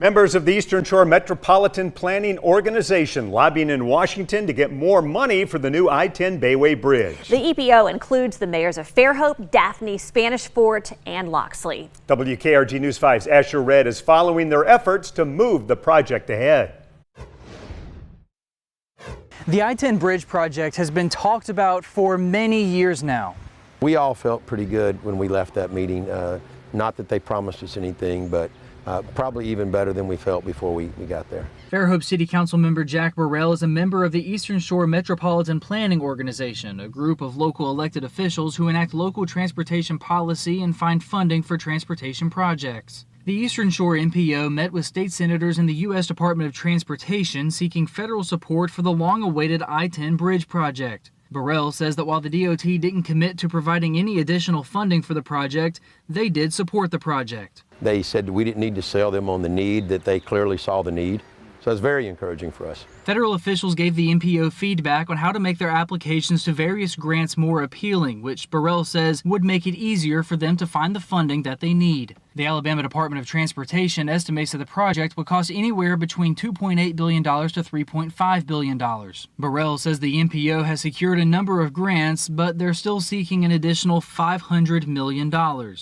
Members of the Eastern Shore Metropolitan Planning Organization lobbying in Washington to get more money for the new I-10 Bayway Bridge. The EPO includes the mayors of Fairhope, Daphne, Spanish Fort, and Loxley. WKRG News 5's Asher Red is following their efforts to move the project ahead. The I-10 bridge project has been talked about for many years now. We all felt pretty good when we left that meeting. Not that they promised us anything, but probably even better than we felt before we got there. Fairhope City Council member Jack Burrell is a member of the Eastern Shore Metropolitan Planning Organization, a group of local elected officials who enact local transportation policy and find funding for transportation projects. The Eastern Shore MPO met with state senators in the U.S. Department of Transportation seeking federal support for the long-awaited I-10 bridge project. Burrell says that while the DOT didn't commit to providing any additional funding for the project, they did support the project. They said we didn't need to sell them on the need, that they clearly saw the need. So it's very encouraging for us. Federal officials gave the MPO feedback on how to make their applications to various grants more appealing, which Burrell says would make it easier for them to find the funding that they need. The Alabama Department of Transportation estimates that the project will cost anywhere between $2.8 billion to $3.5 billion. Burrell says the MPO has secured a number of grants, but they're still seeking an additional $500 million.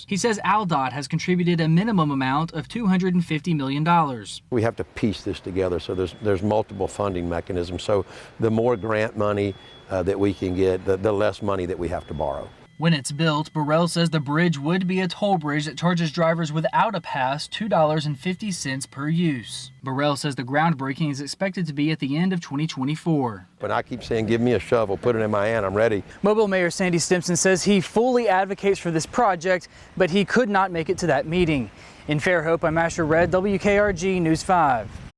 He says ALDOT has contributed a minimum amount of $250 million. We have to piece this together, so there's multiple funding mechanisms. So the more grant money that we can get, the less money that we have to borrow. When it's built, Burrell says the bridge would be a toll bridge that charges drivers without a pass $2.50 per use. Burrell says the groundbreaking is expected to be at the end of 2024. But I keep saying, give me a shovel, put it in my hand, I'm ready. Mobile Mayor Sandy Stimpson says he fully advocates for this project, but he could not make it to that meeting. In Fairhope, I'm Asher Red, WKRG News 5.